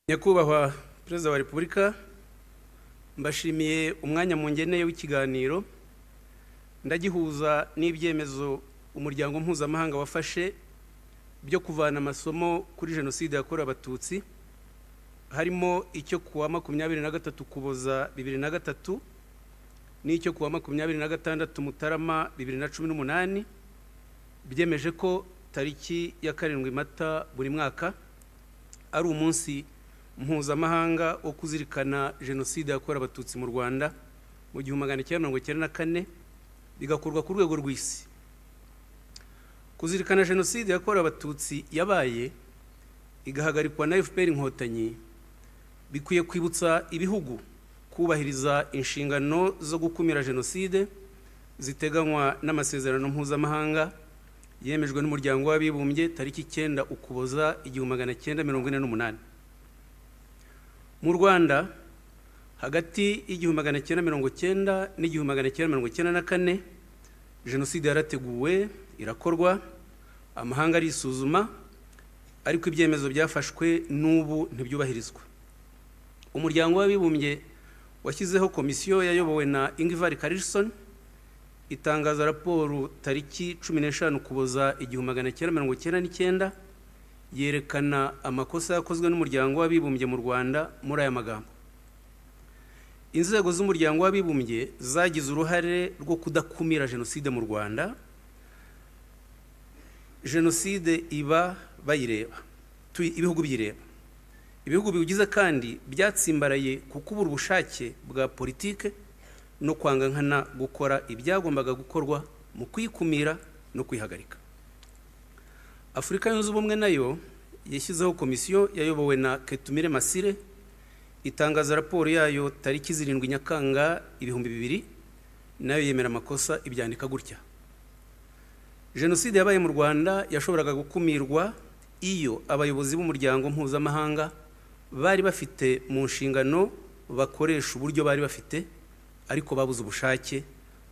Nyakubahwa Perezida wa Repubulika, mbashimiye umwanya mungeneye w'ikiganiro ndagihuza n'ibyemezo umuryango mpuzamahanga wafashe byo kuvana amasomo kuri jenoside yakorewe abatutsi, harimo icyo kuwa 23 Ukuboza 2003 n'icyo kuwa 26 Mutarama 2018 byemeje ko tariki ya 7 Mata buri mwaka ari umunsi mpuzamahanga wo kuzirikana jenoside yakorewe abatutsi mu Rwanda mu 1994 bigakorwa ku rwego rw'isi. Kuzirikana jenoside yakorewe abatutsi yabaye igahagarikwa na FPR Inkotanyi bikwiye kwibutsa ibihugu kubahiriza inshingano zo gukumira jenoside ziteganywa n'amasezerano mpuzamahanga yemejwe n'umuryango w'abibumbye tariki 9 Ukuboza 1948. Mu Rwanda hagati y'1990 n'1994 jenoside yarateguwe irakorwa, amahanga arisuzuma, ariko ibyemezo byafashwe n'ubu ntibyubahirizwa. Umuryango w'abibumbye washyizeho komisiyo yayobowe na Ingvar Carlsson itangaza raporo tariki 15 Ukuboza 1999 yerekana amakosa yakozwe n'umuryango w'abibumbye mu Rwanda muri aya magambo: inzego z'umuryango w'abibumbye zagize uruhare rwo kudakumira jenoside mu Rwanda. Jenoside iba bayireba, ibihugu byireba, ibihugu bigize kandi byatsimbaraye kukubura ubushake bwa politike no kwanga nkana gukora ibyagombaga gukorwa mu kwikumira no kwihagarika. Afurika yunze ubumwe nayo yashyizeho komisiyo yayobowe na Ketumire Masire itangaza raporo yayo tariki 7 Nyakanga 2000 nayo yemera amakosa ibyandika gutya: jenoside yabaye mu Rwanda yashoboraga gukumirwa iyo abayobozi b'umuryango mpuzamahanga bari bafite mu nshingano bakoresha uburyo bari bafite, ariko babuze ubushake.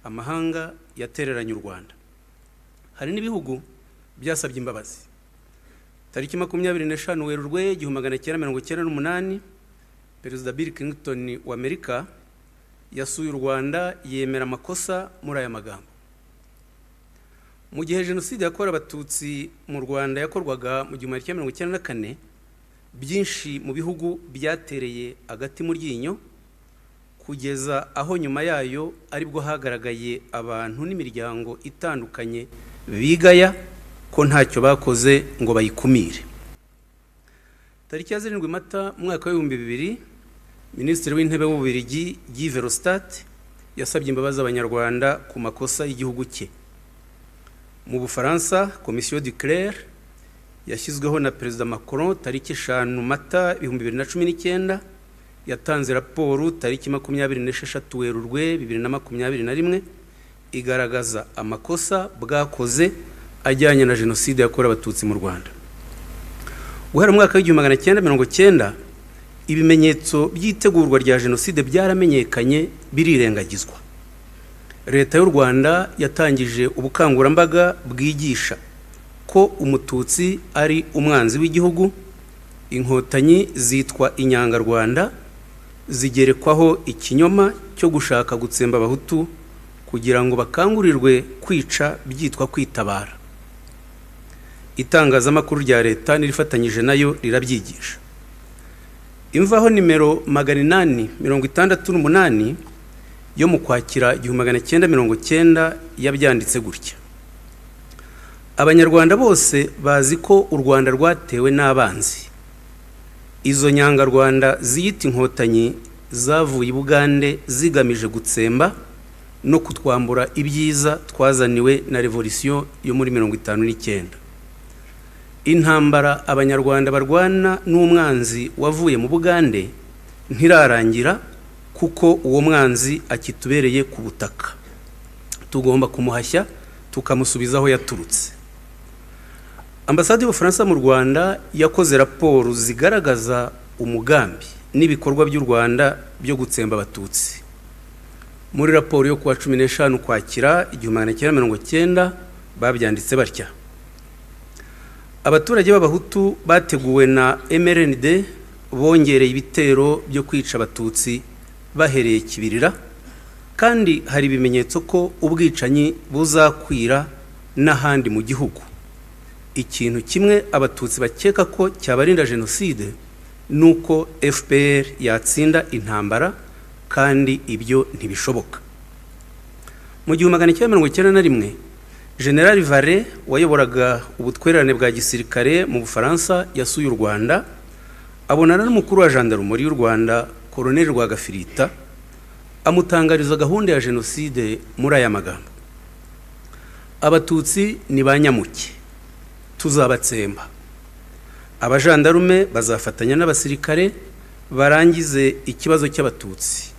Amahanga yatereranye u Rwanda. Hari n'ibihugu byasabye imbabazi. Tariki 25 Werurwe 1998 Perezida Bill Clinton wa Amerika yasuye u Rwanda yemera amakosa muri aya magambo: mu gihe jenoside yakorewe abatutsi mu Rwanda yakorwaga mu 1994, byinshi mu bihugu byatereye agati mu ryinyo kugeza aho nyuma yayo aribwo hagaragaye abantu n'imiryango itandukanye bigaya ko ntacyo bakoze ngo bayikumire. Tariki ya 7 Mata mwaka wa 2000 Minisitiri w'Intebe w'Ububiligi Guy Verhofstadt yasabye imbabazi abanyarwanda ku makosa y'igihugu cye. Mu Bufaransa Commission du Clair yashyizweho na Perezida Macron tariki 5 Mata 2019 yatanze raporo tariki 26 Werurwe 2021 igaragaza amakosa bwakoze ajyanye na jenoside yakorewe abatutsi mu Rwanda. Guhera mu mwaka w'1990 ibimenyetso by'itegurwa rya jenoside byaramenyekanye birirengagizwa. Leta y'u Rwanda yatangije ubukangurambaga bwigisha ko umututsi ari umwanzi w'igihugu. Inkotanyi zitwa inyangarwanda zigerekwaho ikinyoma cyo gushaka gutsemba abahutu kugira ngo bakangurirwe kwica byitwa kwitabara. Itangazamakuru rya leta nirifatanyije nayo rirabyigisha. Imvaho nimero 868 yo mu Kwakira 1990 yabyanditse gutya: Abanyarwanda bose bazi ko u Rwanda rwatewe n'abanzi. Izo nyangarwanda ziyita inkotanyi zavuye i Bugande zigamije gutsemba no kutwambura ibyiza twazaniwe na revolution yo muri 59. Intambara abanyarwanda barwana n'umwanzi wavuye mu Bugande ntirarangira kuko uwo mwanzi akitubereye ku butaka. Tugomba kumuhashya tukamusubiza aho yaturutse. Ambasade y'Ubufaransa mu Rwanda yakoze raporo zigaragaza umugambi n'ibikorwa by'u Rwanda byo gutsemba abatutsi. Muri raporo yo kuwa 15 Ukwakira 1990 babyanditse batya: abaturage b'abahutu bateguwe na MRND bongereye ibitero byo kwica abatutsi bahereye Kibirira, kandi hari ibimenyetso ko ubwicanyi buzakwira n'ahandi mu gihugu. Ikintu kimwe abatutsi bakeka ko cyabarinda jenoside nuko FPR yatsinda intambara, kandi ibyo ntibishoboka. Mu 1991 General Vare wayoboraga ubutwererane bwa gisirikare mu Bufaransa yasuye u Rwanda, abonana n'umukuru wa gendarmerie y'u Rwanda Colonel Rwagafirita, amutangariza gahunda ya jenoside muri aya magambo: abatutsi ni banyamuke, tuzabatsemba. Abajandarume bazafatanya n'abasirikare barangize ikibazo cy'abatutsi,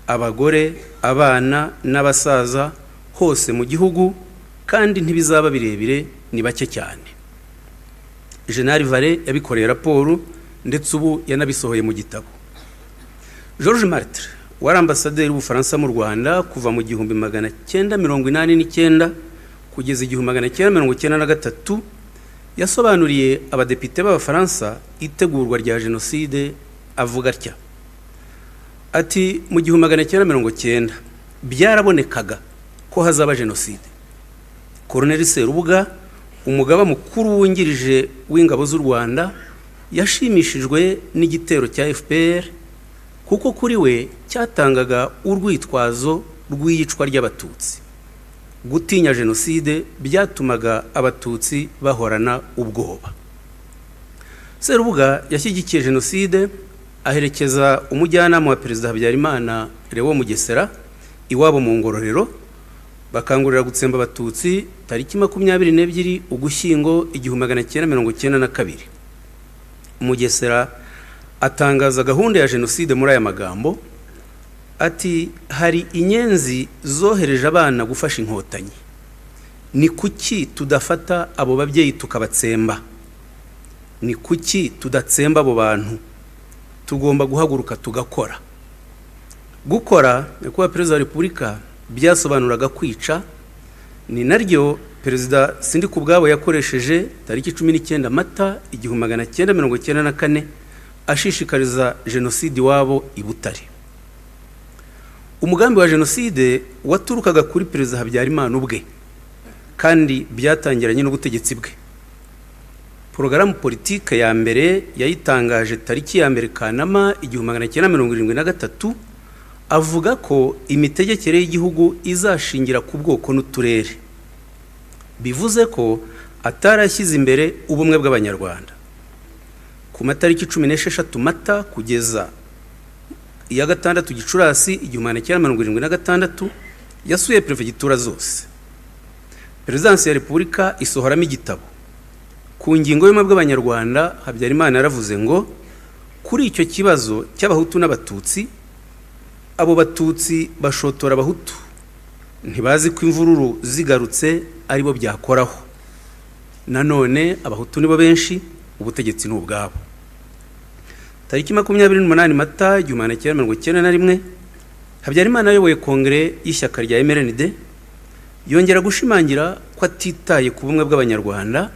abagore, abana n'abasaza hose mu gihugu, kandi ntibizaba birebire, ni bake cyane. General Vare yabikoreye raporo ndetse ubu yanabisohoye mu gitabo. Georges Martre wari ambasaderi w'Ubufaransa mu Rwanda kuva mu 1989 kugeza 1993, yasobanuriye abadepite b'Abafaransa itegurwa rya jenoside avuga atya ati: mu 1990 byarabonekaga ko hazaba jenoside. Colonel Serubuga, umugaba mukuru wungirije w'ingabo z'u Rwanda, yashimishijwe n'igitero cya FPR kuko kuri we cyatangaga urwitwazo rw'iyicwa ry'abatutsi. Gutinya jenoside byatumaga abatutsi bahorana ubwoba. Serubuga yashyigikiye jenoside, aherekeza umujyanama wa Perezida Habyarimana Léon Mugesera iwabo mu Ngororero, bakangurira gutsemba abatutsi tariki 22 Ugushyingo 1992. Mugesera atangaza gahunda ya jenoside muri aya magambo ati: hari inyenzi zohereje abana gufasha inkotanyi, ni kuki tudafata abo babyeyi tukabatsemba? Ni kuki tudatsemba abo bantu? Tugomba guhaguruka tugakora. Gukora nyakubahwa Perezida wa Repubulika byasobanuraga kwica, ni naryo Perezida Sindikubwabo yakoresheje tariki 19 Mata 1994 ashishikariza jenoside iwabo i Butare. Umugambi wa jenoside waturukaga kuri Perezida Habyarimana ubwe, kandi byatangiranye n'ubutegetsi bwe. Porogaramu politike ya mbere yayitangaje tariki ya mbere Kanama 1973, avuga ko imitegekere y'igihugu izashingira ku bwoko n'uturere. Bivuze ko atarashyize imbere ubumwe bw'Abanyarwanda. Ku matariki 16 Mata kugeza iya 6 Gicurasi 1976 yasuye prefegitura zose. Perezidansi ya Repubulika isohoramo igitabo. Ku ngingo y'ubumwe bw'Abanyarwanda, Habyarimana yaravuze ngo kuri icyo kibazo cy'abahutu n'abatutsi, abo batutsi bashotora abahutu, ntibazi ko imvururu zigarutse aribo byakoraho. Nanone abahutu nibo benshi, ubutegetsi n'ubwabo. Tariki 28 Mata 1991 Habyarimana ayoboye kongere y'ishyaka rya MRND yongera gushimangira ko atitaye ku bumwe bw'Abanyarwanda,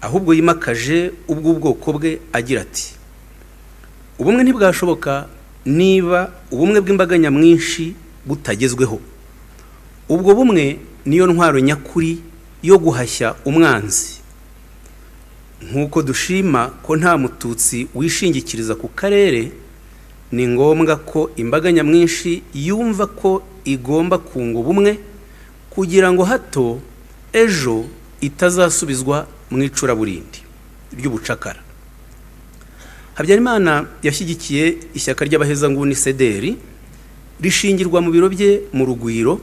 ahubwo yimakaje ubw'ubwoko bwe, agira ati: ubumwe ntibwashoboka niba ubumwe bw'imbaga nyamwinshi butagezweho. Ubwo bumwe niyo ntwaro nyakuri yo guhashya umwanzi. Nk'uko dushima ko nta mututsi wishingikiriza ku karere, ni ngombwa ko imbaga nyamwinshi yumva ko igomba kunga ubumwe kugira ngo hato ejo itazasubizwa mu icuraburindi ry'ubucakara. Habyarimana yashyigikiye ishyaka ry'abahezanguni CDR rishingirwa mu biro bye mu Rugwiro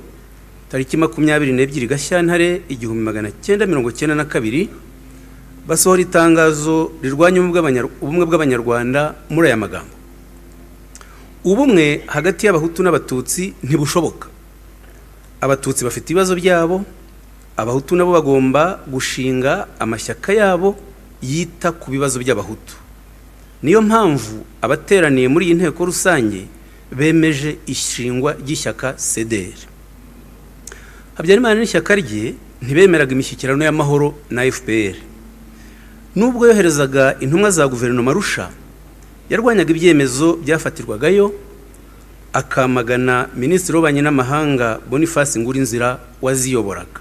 tariki 22 Gashyantare 1992, basohora itangazo rirwanya ubumwe bw'Abanyarwanda muri aya magambo: ubumwe hagati y'abahutu n'abatutsi ntibushoboka. Abatutsi bafite ibibazo byabo, abahutu nabo bagomba gushinga amashyaka yabo yita ku bibazo by'abahutu. Niyo mpamvu abateraniye muri iyi nteko rusange bemeje ishingwa ry'ishyaka CDR. Habyarimana n'ishyaka rye ntibemeraga imishyikirano y'amahoro na FPR. Nubwo yoherezaga intumwa za guverinoma Arusha, yarwanyaga ibyemezo byafatirwagayo, akamagana minisitiri w'ububanyi n'amahanga Boniface Ngurinzira waziyoboraga.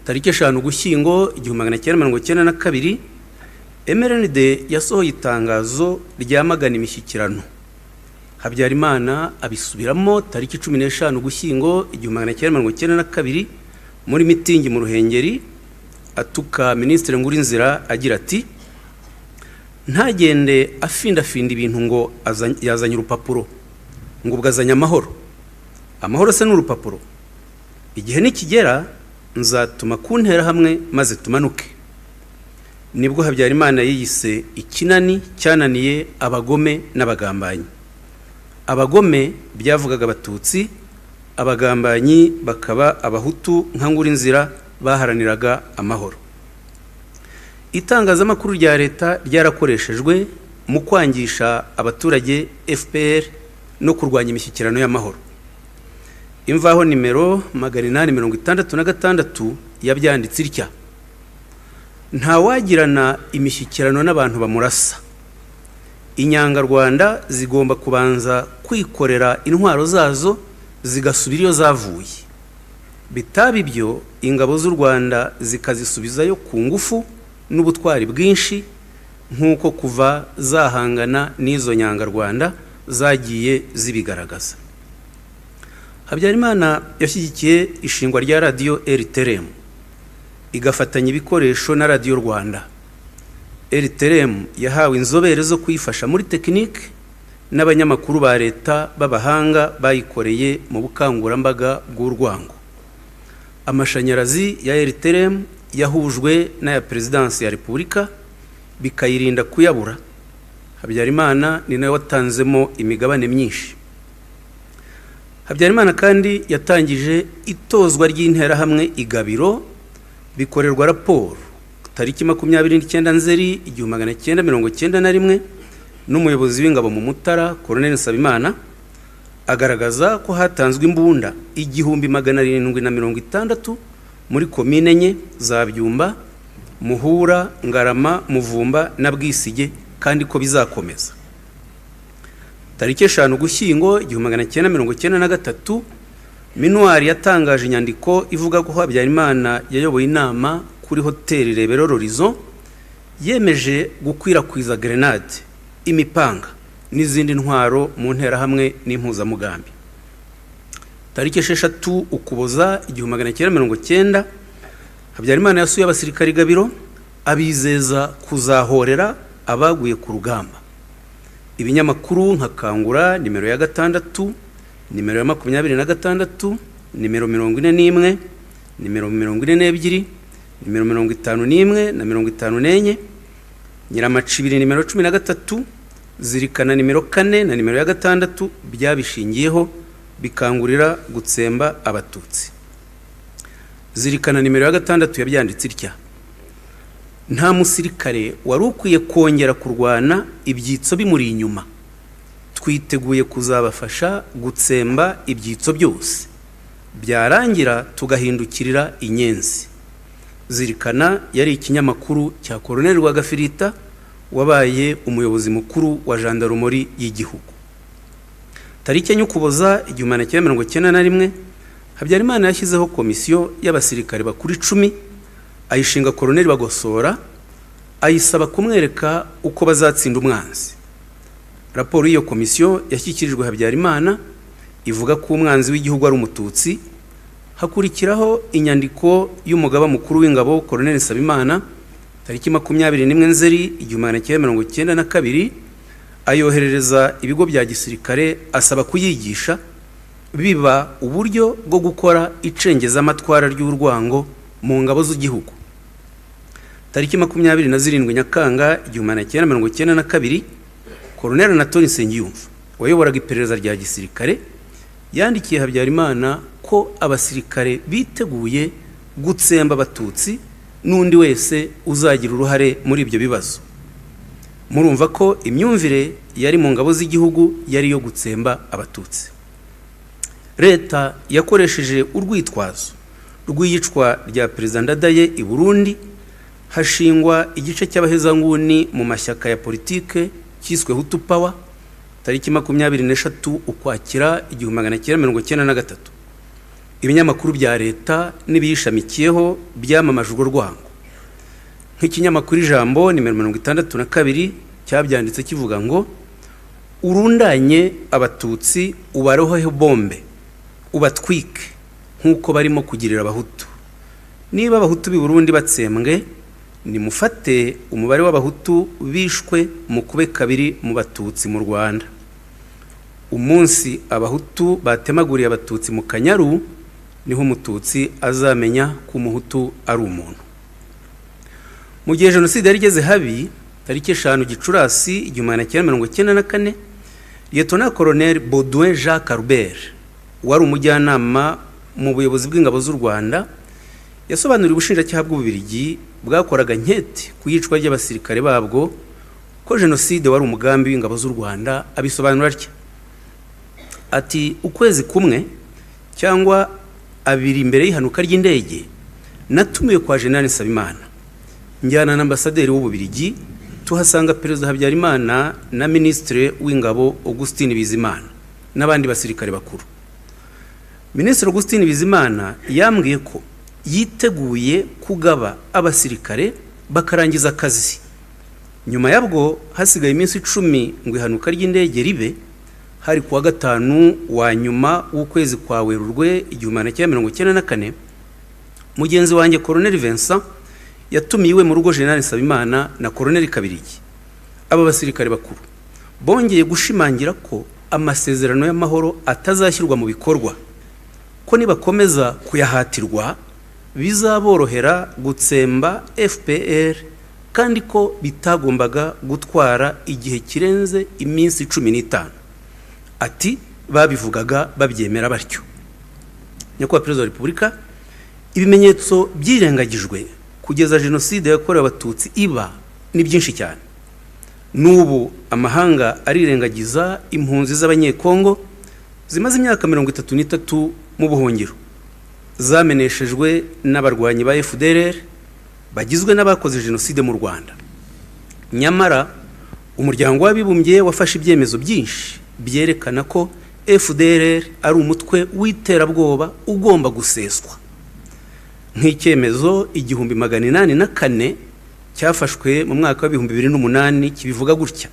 Tariki 5 Ugushyingo 1992 MRND yasohoye itangazo ryamagana imishyikirano. Habyarimana abisubiramo tariki 15 Ugushyingo 1992 muri mitingi mu Ruhengeri, atuka minisitiri Ngurinzira agira ati: ntagende afindafinda ibintu ngo yazanye urupapuro ngo ubwazanya amahoro. Amahoro se n'urupapuro? Igihe nikigera nzatuma kuntera hamwe maze tumanuke. Nibwo Habyarimana yiyise ikinani cyananiye abagome n'abagambanyi. Abagome byavugaga abatutsi, abagambanyi bakaba abahutu nka Ngurinzira baharaniraga amahoro. Itangazamakuru rya leta ryarakoreshejwe mu kwangisha abaturage FPR no kurwanya imishyikirano y'amahoro. Imvaho nimero 866 yabyanditse itya: ntawagirana imishyikirano n'abantu bamurasa. Inyangarwanda zigomba kubanza kwikorera intwaro zazo zigasubira iyo zavuye. Bitaba ibyo ingabo z'u Rwanda zikazisubizayo ku ngufu n'ubutwari bwinshi, nk'uko kuva zahangana n'izo nyangarwanda zagiye zibigaragaza. Habyarimana yashyigikiye ishingwa rya radio RTRM, igafatanya ibikoresho na Radio Rwanda. RTRM yahawe inzobere zo kuyifasha muri tekinike n'abanyamakuru ba leta b'abahanga bayikoreye mu bukangurambaga bw'urwango. Amashanyarazi ya RTRM yahujwe n'aya Perezidansi ya Repubulika bikayirinda kuyabura. Habyarimana ni nawe watanzemo imigabane myinshi. Habyarimana kandi yatangije itozwa ry'interahamwe igabiro, bikorerwa raporo tariki 29 Nzeri 1991 n'umuyobozi w'ingabo mu Mutara Colonel Nsabimana, agaragaza ko hatanzwe imbunda 1760 muri komine enye za Byumba, Muhura, Ngarama, Muvumba na Bwisige, kandi ko bizakomeza. Tariki 5 Ugushyingo 1993 Minuari yatangaje inyandiko ivuga ko Habyarimana yayoboye inama kuri hoteli Rebero Horizon, yemeje gukwirakwiza grenade, imipanga n'izindi ntwaro mu nterahamwe n'impuzamugambi. Tariki 6 Ukuboza 1990 Habyarimana yasuye abasirikari gabiro, abizeza kuzahorera abaguye ku rugamba. Ibinyamakuru nka Kangura nimero ya 6, nimero ya 26, nimero 41, nimero 42, nimero 51 na 54, Nyiramacibiri nimero 13, Zirikana nimero 4 na nimero ya 6 byabishingiyeho bikangurira gutsemba abatutsi. Zirikana nimero ya 6 yabyanditse itya: nta musirikare wari ukwiye kongera kurwana ibyitso bimuri inyuma. Twiteguye kuzabafasha gutsemba ibyitso byose, byarangira tugahindukirira inyenzi. Zirikana yari ikinyamakuru cya Colonel Rwagafirita wabaye umuyobozi mukuru wa Gendarmerie y'igihugu. Tariki ya Ukuboza 1991 Habyarimana yashyizeho komisiyo y'abasirikare bakuru 10, ayishinga Colonel Bagosora, ayisaba kumwereka uko bazatsinda umwanzi. Raporo y'iyo komisiyo yashyikirijwe Habyarimana ivuga ko umwanzi w'igihugu ari umututsi. Hakurikiraho inyandiko y'umugaba mukuru w'ingabo Colonel Nsabimana tariki 21 Nzeri 1992, ayoherereza ibigo bya gisirikare asaba kuyigisha, biba uburyo bwo gukora icengeza amatwara ry'urwango mu ngabo z'igihugu. Tariki 27 Nyakanga 1992 Colonel Anatole Nsengiyumva wayoboraga iperereza rya gisirikare yandikiye Habyarimana ko abasirikare biteguye gutsemba abatutsi n'undi wese uzagira uruhare muri ibyo bibazo. Murumva ko imyumvire yari mu ngabo z'igihugu yari yo gutsemba abatutsi. Leta yakoresheje urwitwazo rw'iyicwa rya Perezida Ndadaye i Burundi, hashingwa igice cy'abahezanguni mu mashyaka ya politike cyiswe Hutu Power tariki 23 Ukwakira 1993. Ibinyamakuru bya leta n'ibiyishamikiyeho byamamaje urwo rwango. Nk'ikinyamakuru Ijambo nimero 62 cyabyanditse kivuga ngo urundanye abatutsi ubaroheho bombe ubatwike nkuko barimo kugirira abahutu. Niba abahutu b'i Burundi batsembwe, nimufate umubare w'abahutu bishwe mu kube kabiri mu batutsi mu Rwanda. Umunsi abahutu batemaguriye abatutsi mu Kanyaru, niho umututsi azamenya ko umuhutu ari umuntu. Mu gihe jenoside yari igeze habi, tariki 5 Gicurasi 1994, Lieutenant Colonel Baudouin Jacques Albert wari umujyanama mu buyobozi bw'ingabo z'u Rwanda yasobanuriye ubushinjacyaha bw'Ububiligi bwakoraga nkete ku yicwa ry'abasirikare babwo ko jenoside wari umugambi w'ingabo z'u Rwanda. Abisobanura atya ati ukwezi kumwe cyangwa abiri imbere y'ihanuka ry'indege natumiwe kwa General Nsabimana njyana na ambasaderi w'Ububiligi, tuhasanga Perezida Habyarimana na Ministre w'ingabo Augustin Bizimana n'abandi basirikare bakuru. Ministre Augustin Bizimana yambwiye ko yiteguye kugaba abasirikare bakarangiza akazi. Nyuma yabwo hasigaye iminsi 10 ngo ihanuka ry'indege ribe, hari kuwa gatanu wa nyuma w'ukwezi kwa Werurwe 1994, mugenzi wanjye Colonel Vincent yatumiwe mu rugo General Nsabimana na Colonel Kabirigi. Aba basirikare bakuru bongeye gushimangira ko amasezerano y'amahoro atazashyirwa mu bikorwa, ko nibakomeza kuyahatirwa bizaborohera gutsemba FPR, kandi ko bitagombaga gutwara igihe kirenze iminsi 15. Ati babivugaga babyemera batyo. Nyakubahwa Perezida wa Repubulika, ibimenyetso byirengagijwe kugeza jenoside yakorewe abatutsi iba ni byinshi cyane. N'ubu amahanga arirengagiza impunzi z'abanyekongo zimaze imyaka 33 mu buhungiro, zameneshejwe n'abarwanyi ba FDLR bagizwe n'abakoze jenoside mu Rwanda. Nyamara umuryango w'abibumbye wafashe ibyemezo byinshi byerekana ko FDLR ari umutwe w'iterabwoba ugomba guseswa. Nk'icyemezo 1804 cyafashwe mu mwaka wa 2008 kibivuga gutya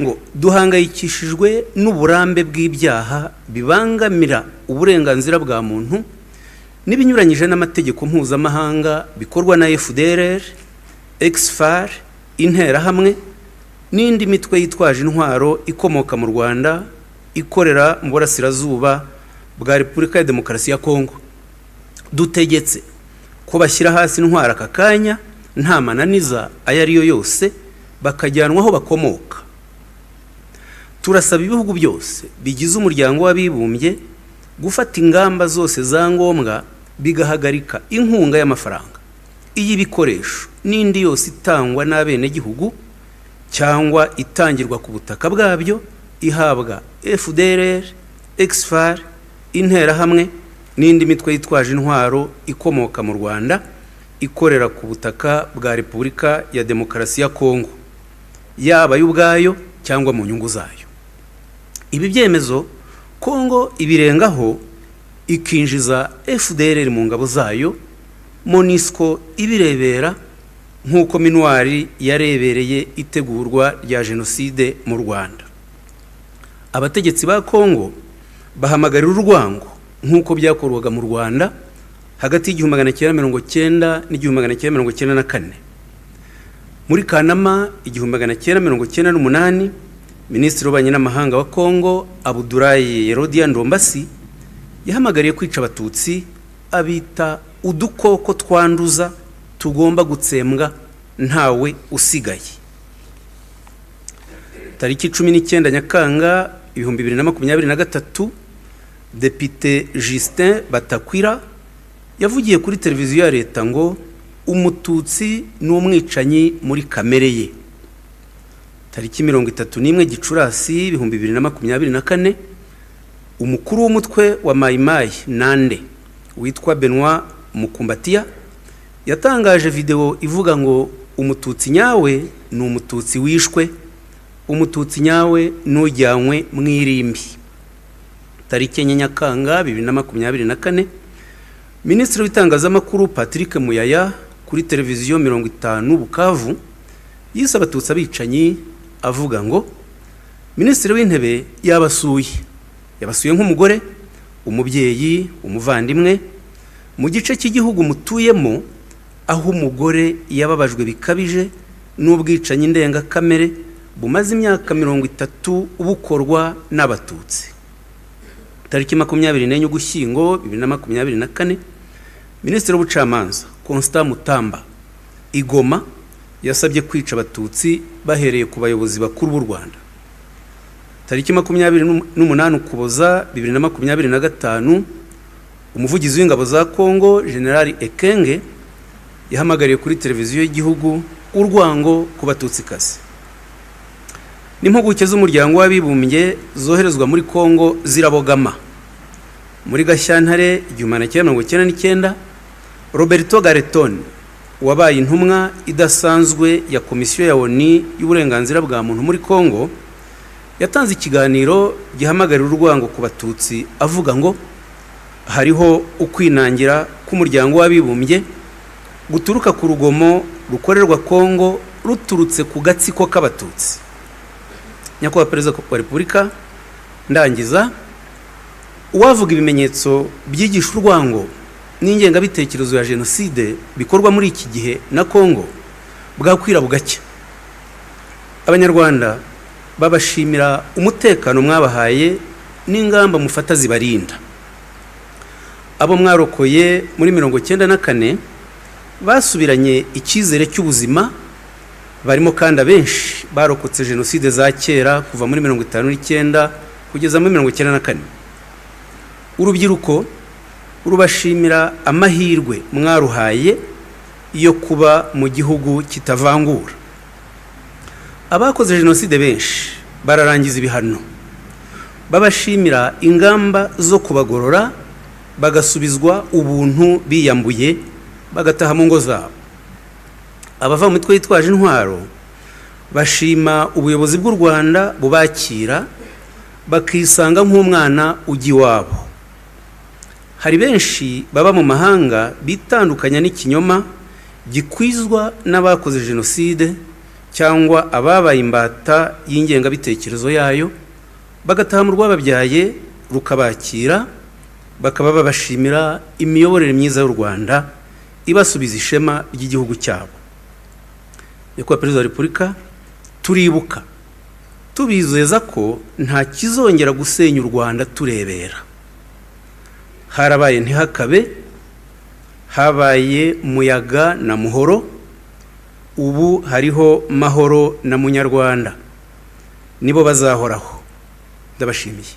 ngo duhangayikishijwe n'uburambe bw'ibyaha bibangamira uburenganzira bwa muntu n'ibinyuranyije n'amategeko mpuzamahanga bikorwa na FDLR, Exfar, Interahamwe n'indi mitwe yitwaje intwaro ikomoka mu Rwanda ikorera mu burasirazuba bwa Repubulika ya Demokarasi ya Kongo. Dutegetse ko bashyira hasi intwara aka kanya nta mananiza ayariyo yose, bakajyanwa aho bakomoka. Turasaba ibihugu byose bigize umuryango w'abibumbye gufata ingamba zose za ngombwa bigahagarika inkunga y'amafaranga, iy'ibikoresho n'indi yose itangwa n'abenegihugu cyangwa itangirwa ku butaka bwabyo ihabwa FDLR, Exfar, Interahamwe n'indi mitwe yitwaje intwaro ikomoka mu Rwanda ikorera ku butaka bwa Repubulika ya Demokarasi ya Kongo, yaba y'ubwayo cyangwa mu nyungu zayo. Ibi byemezo Kongo ibirengaho ikinjiza FDLR mu ngabo zayo, MONUSCO ibirebera nk'uko minuari yarebereye itegurwa rya jenoside mu Rwanda. Abategetsi ba Kongo bahamagarira urwango nk'uko byakorwaga mu Rwanda hagati y'1990 n'1994. Muri Kanama 1998, Minisitiri w'Ububanyi n'Amahanga wa Kongo Abdoulaye Yerodia Ndombasi yahamagariye kwica abatutsi, abita udukoko twanduza tugomba gutsembwa ntawe usigaye. Tariki 19 Nyakanga 2023, Depite Justin Batakwira yavugiye kuri televiziyo ya leta ngo umututsi n'umwicanyi muri kamere ye. Tariki 31 Gicurasi 2024, umukuru w'umutwe wa Maimai Nande witwa Benoit Mukumbatia yatangaje video ivuga ngo umututsi nyawe ni umututsi wishwe umututsi nyawe n'ujyanywe mu irimbi. Tariki enye Nyakanga 2024, Minisitiri w'itangazamakuru Patrick Muyaya kuri televiziyo 50 Bukavu yise abatutsi abicanyi, avuga ngo Minisitiri w'Intebe yabasuye nk'umugore, umubyeyi, umuvandimwe mu gice cy'igihugu mutuyemo, aho umugore yababajwe bikabije n'ubwicanyi ndengakamere bumaze imyaka 30 bukorwa n'abatutsi. Tariki 24 Ugushyingo 2024, Minisitiri w'Ubucamanza Constant Mutamba i Goma yasabye kwica abatutsi bahereye ku bayobozi bakuru b'u Rwanda. Tariki 28 Ukuboza 2025, umuvugizi w'ingabo za Kongo General Ekenge yahamagariye kuri televiziyo y'igihugu urwango ku batutsikazi. N'impuguke z'umuryango w'abibumbye zoherezwa muri Kongo zirabogama. Muri Gashyantare 1999, Roberto Gareton wabaye intumwa idasanzwe ya Komisiyo ya ONU y'uburenganzira bwa muntu muri Kongo yatanze ikiganiro gihamagarira urwango ku batutsi, avuga ngo hariho ukwinangira k'umuryango w'abibumbye guturuka ku rugomo rukorerwa Kongo ruturutse ku gatsiko k'abatutsi. Nyakubahwa Perezida wa Repubulika, ndangiza, uwavuga ibimenyetso byigisha urwango n'ingengabitekerezo ya jenoside bikorwa muri iki gihe na Kongo bwakwira bugacya. Abanyarwanda babashimira umutekano mwabahaye n'ingamba mufata zibarinda. Abo mwarokoye muri 1994 basubiranye icyizere cy'ubuzima, barimo kandi abenshi barokotse jenoside za kera kuva muri 1959 kugeza muri 1994. Urubyiruko rubashimira amahirwe mwaruhaye yo kuba mu gihugu kitavangura. Abakoze jenoside benshi bararangiza ibihano, babashimira ingamba zo kubagorora bagasubizwa ubuntu biyambuye bagataha mu ngo zabo. Abava mu mitwe yitwaje intwaro bashima ubuyobozi bw'u Rwanda bubakira bakisanga nk'umwana ujya iwabo. Hari benshi baba mu mahanga bitandukanya n'ikinyoma gikwizwa n'abakoze jenoside cyangwa ababaye imbata y'ingengabitekerezo yayo, bagataha mu rwababyaye rukabakira, bakaba babashimira imiyoborere myiza y'u Rwanda ibasubiza ishema ry'igihugu cyabo. Nyakubahwa Perezida wa Repubulika, turibuka tubizeza ko nta kizongera gusenya u Rwanda turebera. Harabaye ntihakabe, habaye Muyaga na Muhoro, ubu hariho Mahoro na Munyarwanda, nibo bazahoraho. Ndabashimiye.